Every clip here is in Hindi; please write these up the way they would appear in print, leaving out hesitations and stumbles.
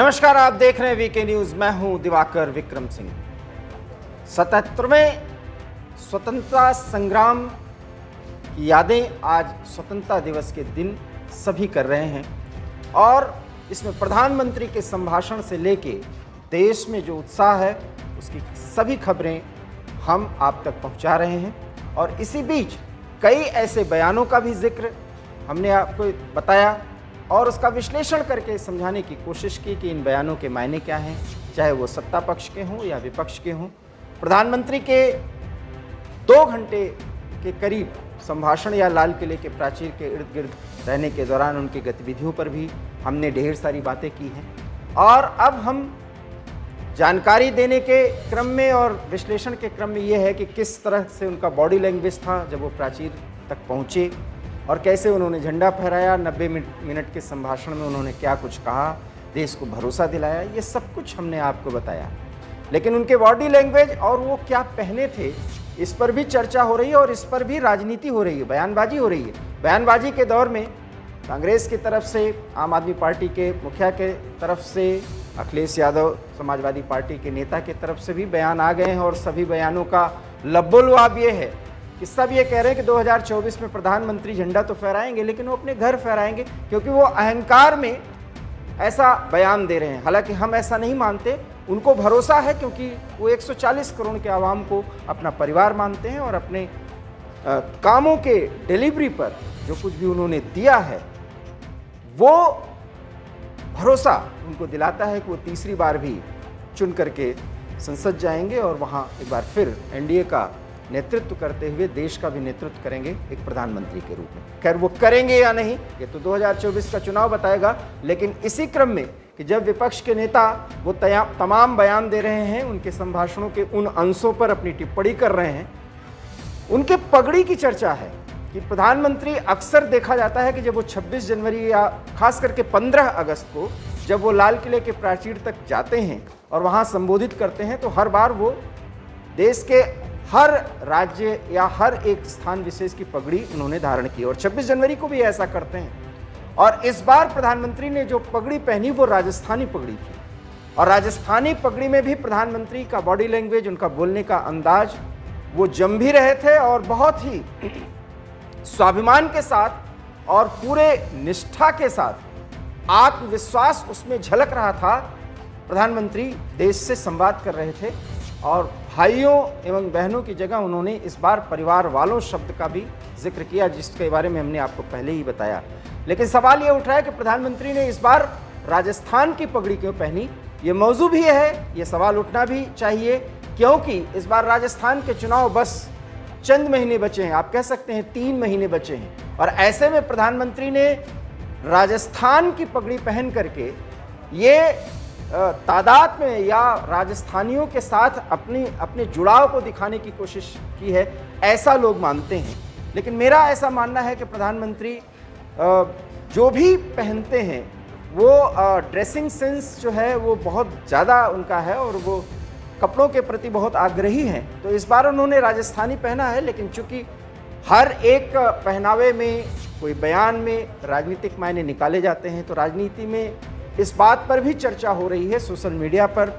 नमस्कार, आप देख रहे हैं वीके न्यूज। मैं हूं दिवाकर विक्रम सिंह। 77वें स्वतंत्रता संग्राम की यादें आज स्वतंत्रता दिवस के दिन सभी कर रहे हैं और इसमें प्रधानमंत्री के संभाषण से लेके देश में जो उत्साह है उसकी सभी खबरें हम आप तक पहुंचा रहे हैं। और इसी बीच कई ऐसे बयानों का भी जिक्र हमने आपको बताया और उसका विश्लेषण करके समझाने की कोशिश की कि इन बयानों के मायने क्या हैं, चाहे वो सत्ता पक्ष के हों या विपक्ष के हों। प्रधानमंत्री के 2 घंटे के करीब संभाषण या लाल किले के प्राचीर के इर्द गिर्द रहने के दौरान उनकी गतिविधियों पर भी हमने ढेर सारी बातें की हैं। और अब हम जानकारी देने के क्रम में और विश्लेषण के क्रम में ये है कि किस तरह से उनका बॉडी लैंग्वेज था जब वो प्राचीर तक पहुँचे और कैसे उन्होंने झंडा फहराया। 90 मिनट के संभाषण में उन्होंने क्या कुछ कहा, देश को भरोसा दिलाया, ये सब कुछ हमने आपको बताया। लेकिन उनके बॉडी लैंग्वेज और वो क्या पहने थे इस पर भी चर्चा हो रही है और इस पर भी राजनीति हो रही है, बयानबाजी हो रही है। बयानबाजी के दौर में कांग्रेस की तरफ से, आम आदमी पार्टी के मुखिया के तरफ से, अखिलेश यादव समाजवादी पार्टी के नेता की तरफ से भी बयान आ गए हैं और सभी बयानों का लब्बोलुआब ये है कि सब ये कह रहे हैं कि 2024 में प्रधानमंत्री झंडा तो फहराएंगे लेकिन वो अपने घर फहराएंगे, क्योंकि वो अहंकार में ऐसा बयान दे रहे हैं। हालांकि हम ऐसा नहीं मानते, उनको भरोसा है क्योंकि वो 140 करोड़ के आवाम को अपना परिवार मानते हैं और अपने कामों के डिलीवरी पर जो कुछ भी उन्होंने दिया है वो भरोसा उनको दिलाता है कि वो तीसरी बार भी चुन करके संसद जाएंगे और वहाँ एक बार फिर एनडीए का नेतृत्व करते हुए देश का भी नेतृत्व करेंगे एक प्रधानमंत्री के रूप में। खैर वो करेंगे या नहीं ये तो 2024 का चुनाव बताएगा। लेकिन इसी क्रम में कि जब विपक्ष के नेता वो तमाम बयान दे रहे हैं, उनके संभाषणों के उन अंशों पर अपनी टिप्पणी कर रहे हैं, उनके पगड़ी की चर्चा है कि प्रधानमंत्री अक्सर देखा जाता है कि जब वो 26 जनवरी या खास करके 15 अगस्त को जब वो लाल किले के प्राचीर तक जाते हैं और वहाँ संबोधित करते हैं तो हर बार वो देश के हर राज्य या हर एक स्थान विशेष की पगड़ी उन्होंने धारण की और 26 जनवरी को भी ऐसा करते हैं। और इस बार प्रधानमंत्री ने जो पगड़ी पहनी वो राजस्थानी पगड़ी थी और राजस्थानी पगड़ी में भी प्रधानमंत्री का बॉडी लैंग्वेज, उनका बोलने का अंदाज वो जम भी रहे थे और बहुत ही स्वाभिमान के साथ और पूरे निष्ठा के साथ आत्मविश्वास उसमें झलक रहा था। प्रधानमंत्री देश से संवाद कर रहे थे और भाइयों एवं बहनों की जगह उन्होंने इस बार परिवार वालों शब्द का भी जिक्र किया, जिसके बारे में हमने आपको पहले ही बताया। लेकिन सवाल ये उठ रहा है कि प्रधानमंत्री ने इस बार राजस्थान की पगड़ी क्यों पहनी। ये मौजू भी है, ये सवाल उठना भी चाहिए, क्योंकि इस बार राजस्थान के चुनाव बस चंद महीने बचे हैं, आप कह सकते हैं 3 महीने बचे हैं। और ऐसे में प्रधानमंत्री ने राजस्थान की पगड़ी पहन करके ये तादाद में या राजस्थानियों के साथ अपने जुड़ाव को दिखाने की कोशिश की है, ऐसा लोग मानते हैं। लेकिन मेरा ऐसा मानना है कि प्रधानमंत्री जो भी पहनते हैं वो ड्रेसिंग सेंस जो है वो बहुत ज़्यादा उनका है और वो कपड़ों के प्रति बहुत आग्रही हैं। तो इस बार उन्होंने राजस्थानी पहना है, लेकिन चूंकि हर एक पहनावे में कोई बयान में राजनीतिक मायने निकाले जाते हैं तो राजनीति में इस बात पर भी चर्चा हो रही है सोशल मीडिया पर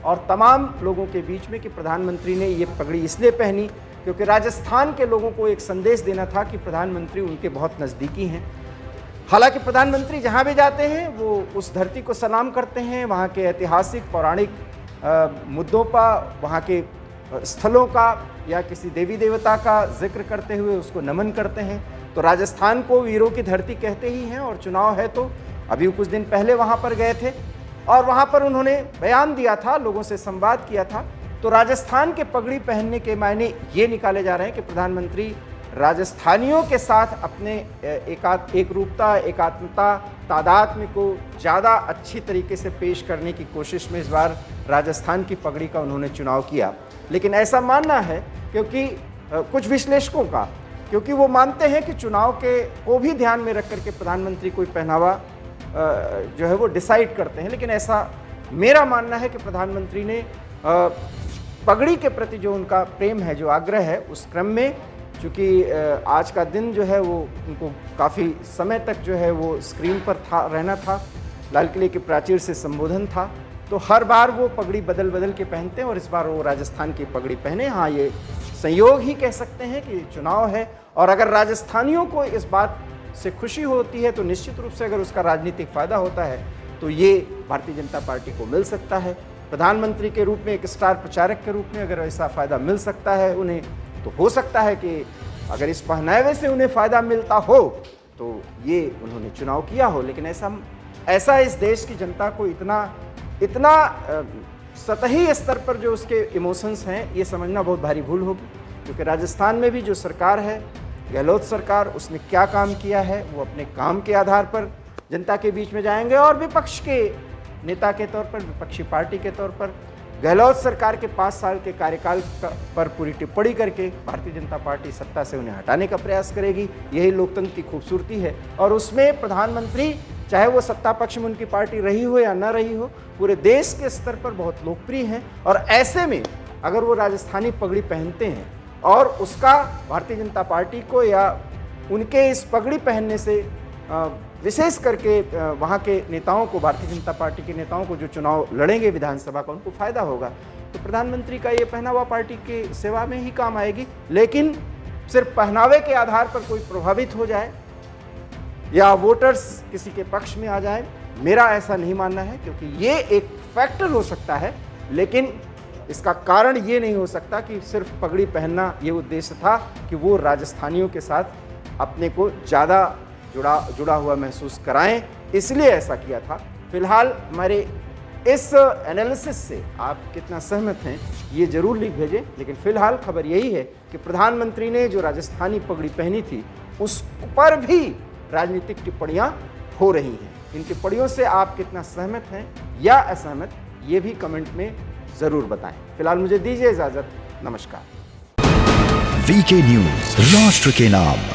और तमाम लोगों के बीच में कि प्रधानमंत्री ने ये पगड़ी इसलिए पहनी क्योंकि राजस्थान के लोगों को एक संदेश देना था कि प्रधानमंत्री उनके बहुत नज़दीकी हैं। हालांकि प्रधानमंत्री जहाँ भी जाते हैं वो उस धरती को सलाम करते हैं, वहाँ के ऐतिहासिक पौराणिक मुद्दों पर, वहाँ के स्थलों का या किसी देवी देवता का जिक्र करते हुए उसको नमन करते हैं। तो राजस्थान को वीरों की धरती कहते ही हैं और चुनाव है तो अभी कुछ दिन पहले वहाँ पर गए थे और वहाँ पर उन्होंने बयान दिया था, लोगों से संवाद किया था। तो राजस्थान के पगड़ी पहनने के मायने ये निकाले जा रहे हैं कि प्रधानमंत्री राजस्थानियों के साथ अपने एक रूपता, एकात्मता, तादात्म्य को ज़्यादा अच्छी तरीके से पेश करने की कोशिश में इस बार राजस्थान की पगड़ी का उन्होंने चुनाव किया। लेकिन ऐसा मानना है क्योंकि कुछ विश्लेषकों का, क्योंकि वो मानते हैं कि चुनाव के को भी ध्यान में रख करके प्रधानमंत्री कोई पहनावा जो है वो डिसाइड करते हैं। लेकिन ऐसा मेरा मानना है कि प्रधानमंत्री ने पगड़ी के प्रति जो उनका प्रेम है, जो आग्रह है, उस क्रम में चूँकि आज का दिन जो है वो उनको काफ़ी समय तक जो है वो स्क्रीन पर रहना था लाल किले के प्राचीर से संबोधन था, तो हर बार वो पगड़ी बदल बदल के पहनते हैं और इस बार वो राजस्थान की पगड़ी पहने। हाँ, ये संयोग ही कह सकते हैं कि चुनाव है, और अगर राजस्थानियों को इस बात से खुशी होती है तो निश्चित रूप से अगर उसका राजनीतिक फायदा होता है तो ये भारतीय जनता पार्टी को मिल सकता है। प्रधानमंत्री के रूप में, एक स्टार प्रचारक के रूप में अगर ऐसा फायदा मिल सकता है उन्हें, तो हो सकता है कि अगर इस पहनावे से उन्हें फायदा मिलता हो तो ये उन्होंने चुनाव किया हो। लेकिन ऐसा इस देश की जनता को इतना सतही स्तर पर जो उसके इमोशंस हैं, ये समझना बहुत भारी भूल होगी। क्योंकि राजस्थान में भी जो सरकार है, गहलोत सरकार, उसने क्या काम किया है, वो अपने काम के आधार पर जनता के बीच में जाएंगे। और विपक्ष के नेता के तौर पर, विपक्षी पार्टी के तौर पर गहलोत सरकार के 5 साल के कार्यकाल पर पूरी टिप्पणी करके भारतीय जनता पार्टी सत्ता से उन्हें हटाने का प्रयास करेगी। यही लोकतंत्र की खूबसूरती है। और उसमें प्रधानमंत्री, चाहे वो सत्ता पक्ष में उनकी पार्टी रही हो या ना रही हो, पूरे देश के स्तर पर बहुत लोकप्रिय हैं। और ऐसे में अगर वो राजस्थानी पगड़ी पहनते हैं और उसका भारतीय जनता पार्टी को या उनके इस पगड़ी पहनने से विशेष करके वहाँ के नेताओं को, भारतीय जनता पार्टी के नेताओं को जो चुनाव लड़ेंगे विधानसभा का, उनको फायदा होगा, तो प्रधानमंत्री का ये पहनावा पार्टी के सेवा में ही काम आएगी। लेकिन सिर्फ पहनावे के आधार पर कोई प्रभावित हो जाए या वोटर्स किसी के पक्ष में आ जाए, मेरा ऐसा नहीं मानना है। क्योंकि ये एक फैक्टर हो सकता है, लेकिन इसका कारण ये नहीं हो सकता कि सिर्फ पगड़ी पहनना ये उद्देश्य था कि वो राजस्थानियों के साथ अपने को ज़्यादा जुड़ा हुआ महसूस कराएं, इसलिए ऐसा किया था। फिलहाल हमारे इस एनालिसिस से आप कितना सहमत हैं ये जरूर लिख भेजें। लेकिन फिलहाल खबर यही है कि प्रधानमंत्री ने जो राजस्थानी पगड़ी पहनी थी उस पर भी राजनीतिक टिप्पणियां हो रही हैं। इन टिप्पणियों से आप कितना सहमत हैं या असहमत, ये भी कमेंट में ज़रूर बताएं। फिलहाल मुझे दीजिए इजाज़त। नमस्कार। वीके न्यूज़, राष्ट्र के नाम।